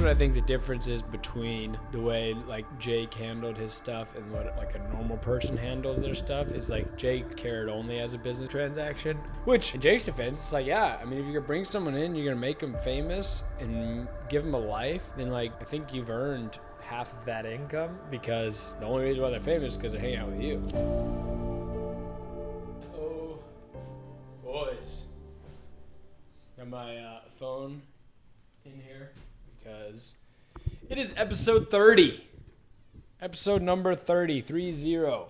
what I think the difference is between the way like Jake handled his stuff and what like a normal person handles their stuff is like Jake cared only as a business transaction, which in Jake's defense, it's like, yeah, I mean, if you're gonna bring someone in, you're gonna make them famous and give them a life, then like I think you've earned half of that income, because the only reason why they're famous is because they're hanging out with you. Oh, boys. Got my phone in here because it is episode 30. Episode number 30, 3-0.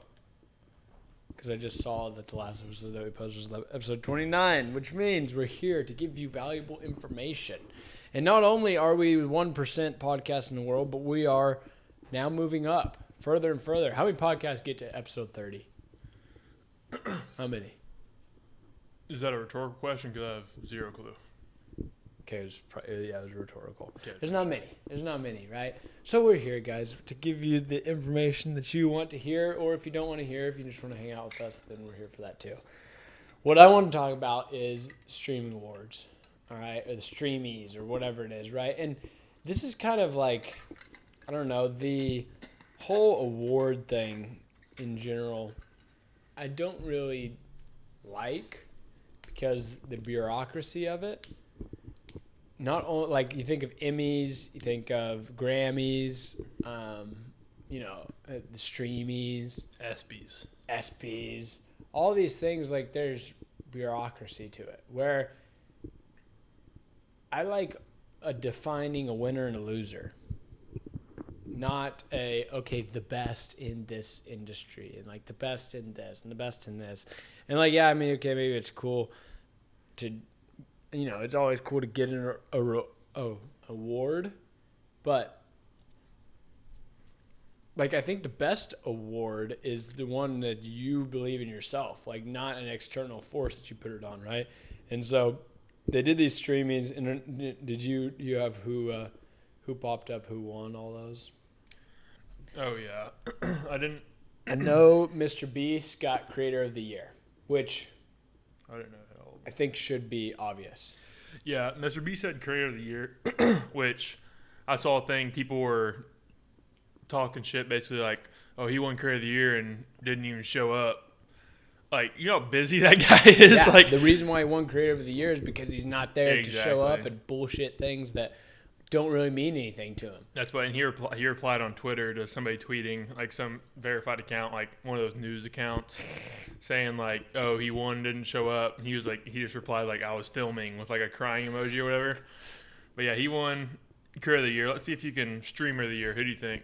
Because I just saw that the last episode that we posted was episode 29, which means we're here to give you valuable information. And not only are we 1% podcast in the world, but we are now moving up further and further. How many podcasts get to episode 30? How many? Is that a rhetorical question? Because I have zero clue. Okay, it was rhetorical. Okay, There's not many, right? So we're here, guys, to give you the information that you want to hear, or if you don't want to hear, if you just want to hang out with us, then we're here for that too. What I want to talk about is streaming awards, all right, or the streamies, or whatever it is, right? And this is kind of like, I don't know, the whole award thing in general, I don't really like, because the bureaucracy of it. Not only, like, you think of Emmys, you think of Grammys, the Streamies, ESPYs, all these things, like, there's bureaucracy to it, where I like defining a winner and a loser, not the best in this industry, and, like, the best in this, and the best in this. And, like, yeah, I mean, okay, maybe it's cool to... it's always cool to get an award, but like I think the best award is the one that you believe in yourself, like not an external force that you put it on, right? And so they did these streamies, and did you have who popped up, who won all those? Oh yeah, I didn't. I know Mr. Beast got Creator of the Year, which I didn't know. I think should be obvious. Yeah, Mr. B said Creator of the Year, which I saw a thing. People were talking shit, basically like, oh, he won Creator of the Year and didn't even show up. Like, you know how busy that guy is? Yeah, like the reason why he won Creator of the Year is because he's not there to show up Exactly. and bullshit things that don't really mean anything to him. That's why, and he replied on Twitter to somebody tweeting, like some verified account, like one of those news accounts, saying like, oh, he won, didn't show up. And he was like, he just replied like, I was filming, with like a crying emoji or whatever. But yeah, he won Creator of the Year. Let's see if you can Streamer of the Year. Who do you think?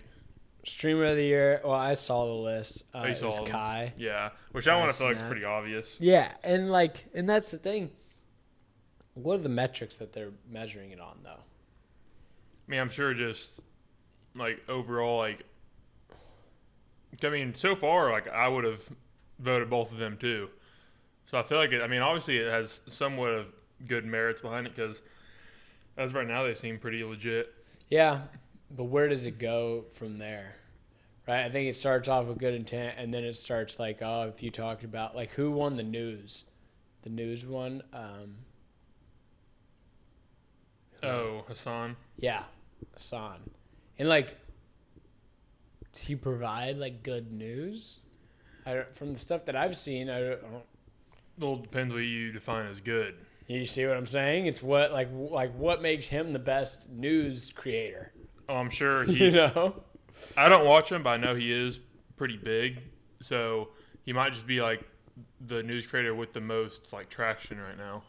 Streamer of the Year, well, I saw the list. It was Kai. Yeah, which I want to feel like is pretty obvious. Yeah, and that's the thing. What are the metrics that they're measuring it on, though? I mean, I'm sure just, like, overall, like, I mean, so far, like, I would have voted both of them, too. So I feel like obviously it has somewhat of good merits behind it, because as of right now, they seem pretty legit. Yeah, but where does it go from there? Right? I think it starts off with good intent, and then it starts like, oh, if you talked about, like, who won the news? The news one? Hassan. Yeah. Hassan. And like, does he provide like good news? From the stuff that I've seen, I don't. Well, it depends what you define as good. You see what I'm saying? It's what like what makes him the best news creator. Oh, I'm sure he. I don't watch him, but I know he is pretty big. So he might just be like the news creator with the most like traction right now.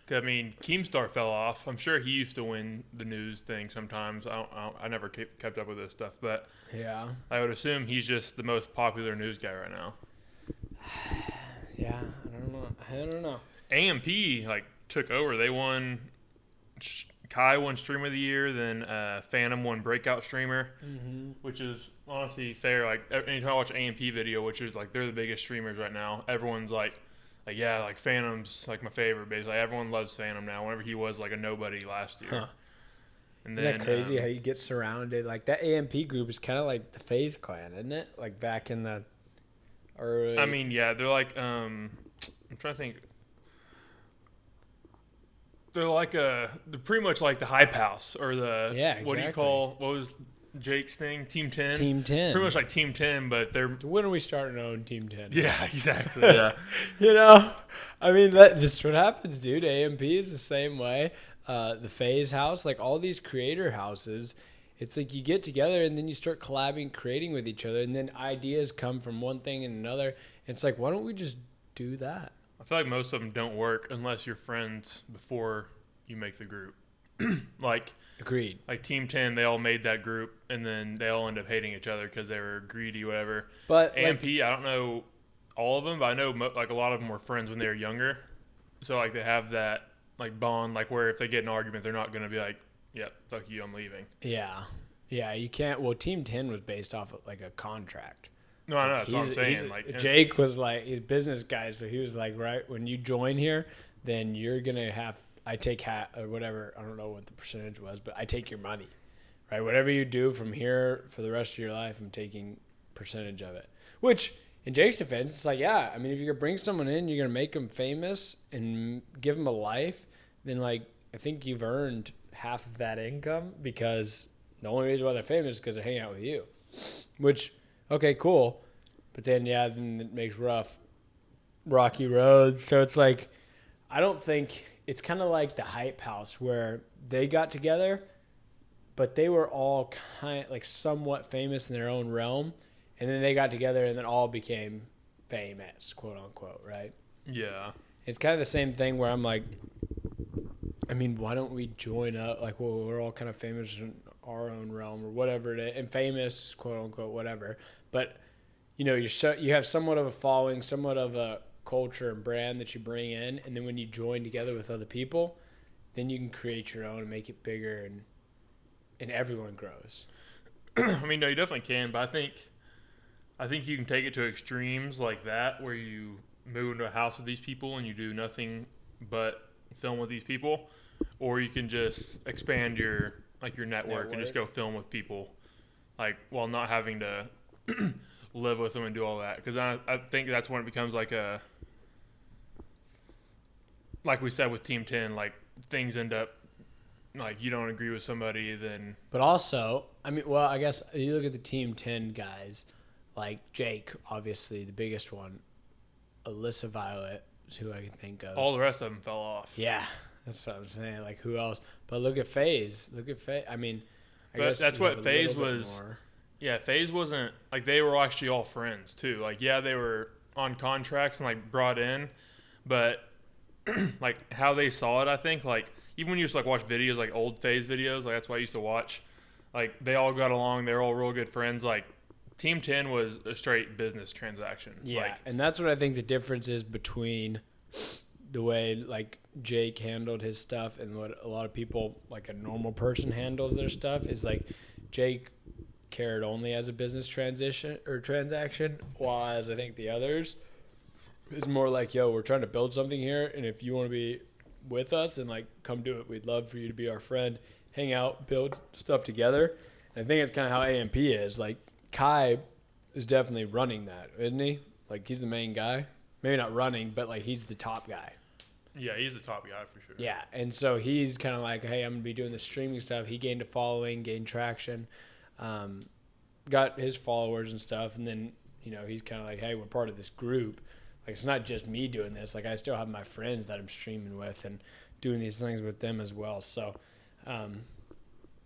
I mean, Keemstar fell off. I'm sure he used to win the news thing sometimes. I never kept up with this stuff, but yeah, I would assume he's just the most popular news guy right now. Yeah, I don't know. AMP like took over. They won. Kai won Streamer of the Year. Then Phantom won Breakout Streamer, which is honestly fair. Like anytime I watch AMP video, which is like they're the biggest streamers right now, everyone's like yeah, like Phantom's like my favorite. Basically, everyone loves Phantom now. Whenever he was like a nobody last year. Huh. And Isn't that crazy how you get surrounded? Like that AMP group is kind of like the FaZe Clan, isn't it? Like back in the early. I mean, yeah, they're like I'm trying to think. they're pretty much like the Hype House or the Yeah, what do you exactly. call what was Jake's thing? Team 10. Team 10. Pretty much like Team 10, but they're When are we starting our own Team 10? yeah, exactly. Yeah. You know, I mean, this is what happens, dude. AMP is the same way. The Phase House, like all these creator houses, it's like you get together and then you start collabing, creating with each other, and then ideas come from one thing and another. It's like, why don't we just do that? I feel like most of them don't work unless you're friends before you make the group. like Agreed. like Team 10, they all made that group and then they all end up hating each other because they were greedy, whatever. But AMP, I don't know all of them, but I know like a lot of them were friends when they were younger. So like they have that like bond, like where if they get in an argument, they're not going to be like, "Yep, fuck you, I'm leaving." yeah, you can't. Well, Team 10 was based off of like a contract. No, I know that's what I'm saying. Like Jake was like, he's a business guy, so he was like, right, when you join here, then you're gonna have, I take hat or whatever, I don't know what the percentage was, but I take your money, right? Whatever you do from here for the rest of your life, I'm taking percentage of it. Which, in Jake's defense, it's like, yeah, I mean, if you're gonna bring someone in, you're gonna make them famous and give them a life, then like, I think you've earned half of that income, because the only reason why they're famous is because they're hanging out with you. Which, okay, cool. But then, yeah, then it makes rocky roads. So it's like, I don't think, it's kind of like the Hype House where they got together, but they were all like somewhat famous in their own realm. And then they got together and then all became famous, quote unquote, right? yeah. It's kind of the same thing where I'm like, I mean, why don't we join up? Like, well, we're all kind of famous in our own realm or whatever it is, and famous, quote unquote, whatever. But you know, you have somewhat of a following, somewhat of a culture and brand that you bring in, and then when you join together with other people, then you can create your own and make it bigger, and everyone grows. I mean, no, you definitely can, but I think you can take it to extremes like that, where you move into a house with these people and you do nothing but film with these people, or you can just expand your network and just go film with people, like while not having to live with them and do all that. Because I think that's when it becomes like we said with Team 10, like things end up like you don't agree with somebody, then. But also, I mean, well, I guess you look at the Team 10 guys, like Jake, obviously the biggest one. Alyssa Violet is who I can think of. All the rest of them fell off. Yeah, that's what I'm saying. Like, who else? But look at FaZe. I mean, I But guess that's you what have a FaZe little bit was. more. Yeah, FaZe wasn't like they were actually all friends too. Like, yeah, they were on contracts and like brought in, but like how they saw it, I think like even when you used to like watch videos, like old FaZe videos, like that's what I used to watch. Like they all got along. They were all real good friends. Like Team 10 was a straight business transaction. Yeah, Like, and that's what I think the difference is between the way like Jake handled his stuff and what a lot of people, like a normal person, handles their stuff. Is like Jake cared only as a business transaction, while as I think the others is more like, yo, we're trying to build something here, and if you want to be with us, then like come do it. We'd love for you to be our friend, hang out, build stuff together. And I think it's kind of how AMP is. Like Kai is definitely running that, isn't he? Like he's the main guy. Maybe not running, but like he's the top guy. yeah, he's the top guy for sure. Yeah, and so he's kind of like, hey, I'm gonna be doing the streaming stuff. He gained a following, gained traction, got his followers and stuff, and then he's kind of like, hey, we're part of this group. Like it's not just me doing this. Like I still have my friends that I'm streaming with and doing these things with them as well. So I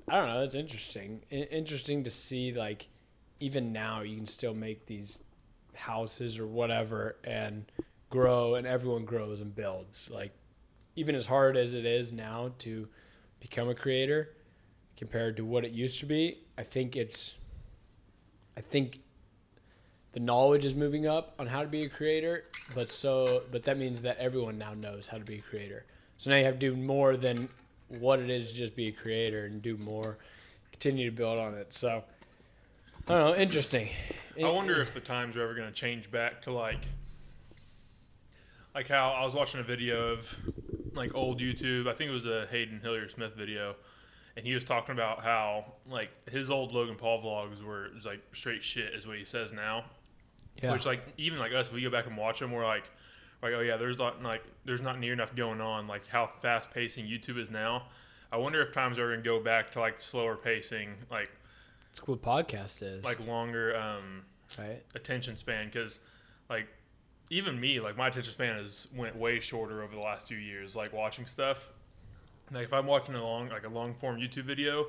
don't know. It's interesting. Interesting to see like even now you can still make these houses or whatever and grow, and everyone grows and builds. Like even as hard as it is now to become a creator compared to what it used to be, I think the knowledge is moving up on how to be a creator, but that means that everyone now knows how to be a creator. So now you have to do more than what it is to just be a creator, and do more, continue to build on it. So I don't know, interesting. I wonder if the times are ever going to change back to like how I was watching a video of like old YouTube. I think it was a Hayden Hillier-Smith video, and he was talking about how like his old Logan Paul vlogs were like straight shit, is what he says now. Yeah. Which like even like us, if we go back and watch them, we're like, oh yeah, there's not near enough going on, like how fast pacing YouTube is now. I wonder if times are gonna go back to like slower pacing, like It's what podcast is. like longer right? attention span, because like even me, like my attention span has went way shorter over the last few years, like watching stuff. Like if I'm watching a long form YouTube video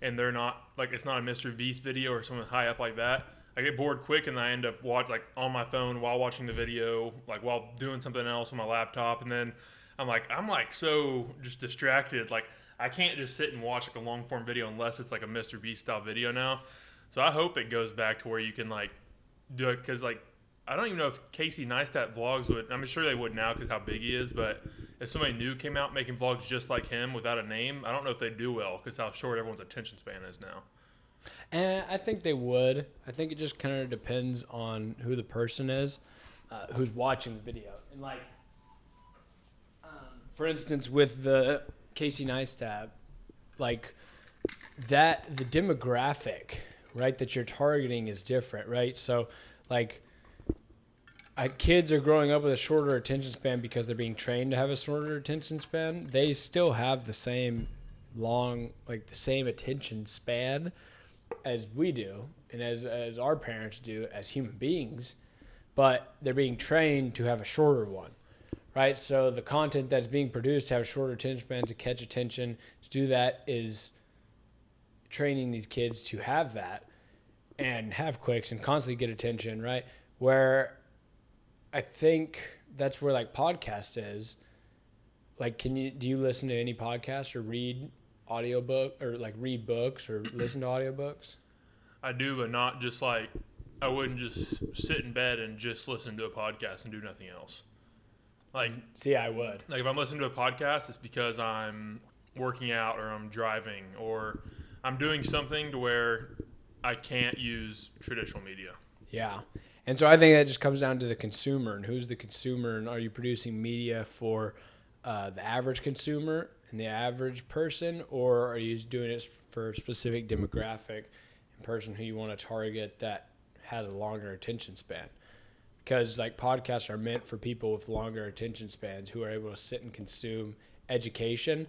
and they're not like, it's not a Mr. Beast video or someone high up like that, I get bored quick and I end up on my phone while watching the video, like while doing something else on my laptop, and then I'm like so just distracted, like I can't just sit and watch like a long form video unless it's like a Mr. Beast style video now. So I hope it goes back to where you can like do it, because like I don't even know if Casey Neistat vlogs would. I'm sure they would now because how big he is. But if somebody new came out making vlogs just like him without a name, I don't know if they'd do well because how short everyone's attention span is now. And I think they would. I think it just kind of depends on who the person is, who's watching the video. And like, for instance, with the Casey Neistat, like that, the demographic, right, that you're targeting is different, right? So, like, kids are growing up with a shorter attention span because they're being trained to have a shorter attention span. They still have the same the same attention span as we do and as our parents do as human beings, but they're being trained to have a shorter one, right? So the content that's being produced to have a shorter attention span, to catch attention, to do that is training these kids to have that and have clicks and constantly get attention, right? Where I think that's where like podcast is. Like, do you listen to any podcast or read audiobook or like read books or listen to audiobooks? I do, but not just like, I wouldn't just sit in bed and just listen to a podcast and do nothing else. Like, see, I would. Like if I'm listening to a podcast, it's because I'm working out or I'm driving or I'm doing something to where I can't use traditional media. Yeah. And so I think that just comes down to the consumer and who's the consumer, and are you producing media for the average consumer and the average person, or are you doing it for a specific demographic and person who you want to target that has a longer attention span? Because like podcasts are meant for people with longer attention spans who are able to sit and consume education,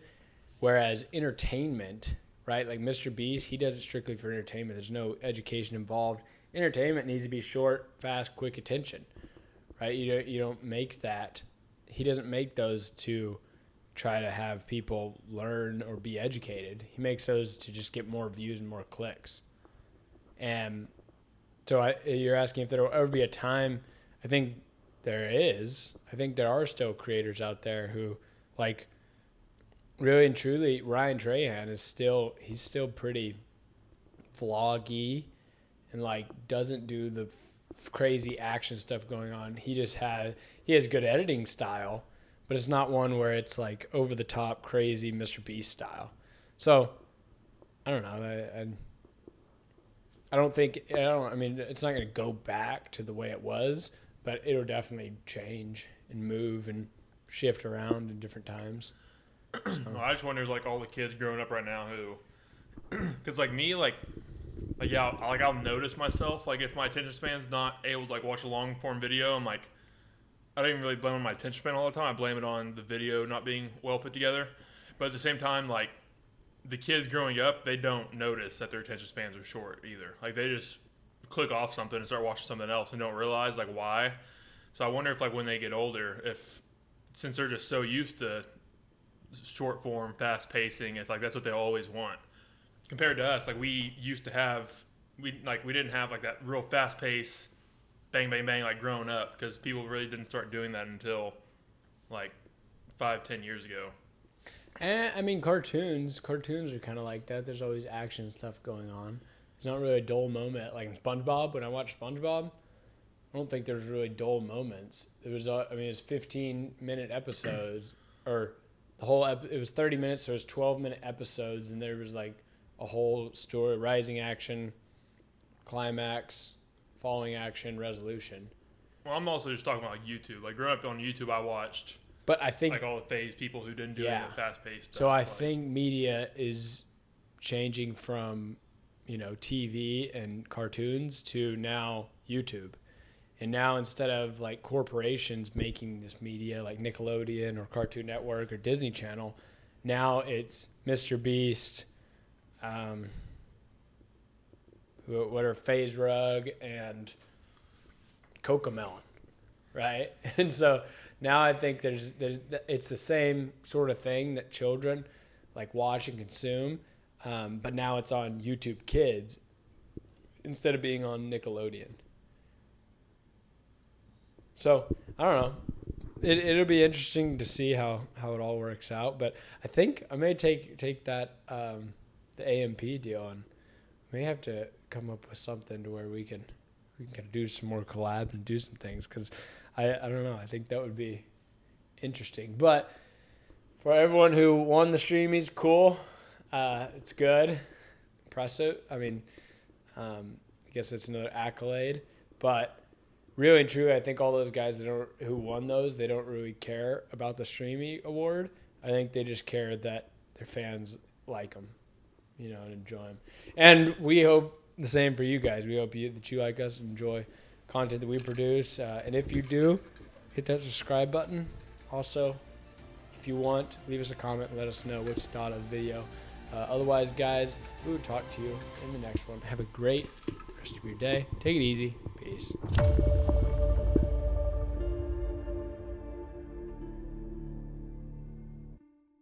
whereas entertainment, right? Like Mr. Beast, he does it strictly for entertainment. There's no education involved. Entertainment needs to be short, fast, quick attention, right? You don't make that. He doesn't make those to try to have people learn or be educated. He makes those to just get more views and more clicks. And so you're asking if there will ever be a time. I think there is. I think there are still creators out there who, like, really and truly, Ryan Trahan he's still pretty vloggy and like doesn't do the crazy action stuff going on. He has good editing style, but it's not one where it's like over the top crazy Mr. Beast style. So I don't know. I mean, it's not going to go back to the way it was, but it'll definitely change and move and shift around in different times. So. Well, I just wonder, like, all the kids growing up right now who, because like me, I'll notice myself, like if my attention span's not able to like watch a long form video, I'm like, I don't even really blame it on my attention span all the time. I blame it on the video not being well put together. But at the same time, like the kids growing up, they don't notice that their attention spans are short either. Like they just click off something and start watching something else and don't realize like why. So I wonder if like when they get older, since they're just so used to short form, fast pacing, it's like that's what they always want. Compared to us, like we used to have, we didn't have like that real fast pace, bang bang bang like growing up, because people really didn't start doing that until like 5-10 years ago. And I mean, cartoons are kind of like that. There's always action stuff going on. It's not really a dull moment. Like in SpongeBob, when I watch SpongeBob, I don't think there's really dull moments. It was 15-minute episodes, or it was 30 minutes, so it was 12-minute episodes, and there was like a whole story, rising action, climax, falling action, resolution. Well, I'm also just talking about like YouTube. Like growing up on YouTube, I watched, but I think like all the phase people who didn't do any of the fast paced stuff. So I think media is changing from, TV and cartoons to now YouTube, And now instead of like corporations making this media like Nickelodeon or Cartoon Network or Disney Channel, now it's Mr. Beast, what are FaZe Rug and Cocomelon, right? And so now I think there's it's the same sort of thing that children like watch and consume, but now it's on YouTube Kids instead of being on Nickelodeon. So I don't know. It'll be interesting to see how it all works out. But I think I may take that the AMP deal and may have to come up with something to where we can kind of do some more collabs and do some things, because I don't know. I think that would be interesting. But for everyone who won the Streamies, cool. It's good. Impressive. I mean, I guess it's another accolade. But really and truly, I think all those guys who won those, they don't really care about the Streamy Award. I think they just care that their fans like them, and enjoy them. And we hope the same for you guys. We hope that you like us and enjoy content that we produce. And if you do, hit that subscribe button. Also, if you want, leave us a comment and let us know what you thought of the video. Otherwise, guys, we will talk to you in the next one. Have a great rest of your day. Take it easy. Peace.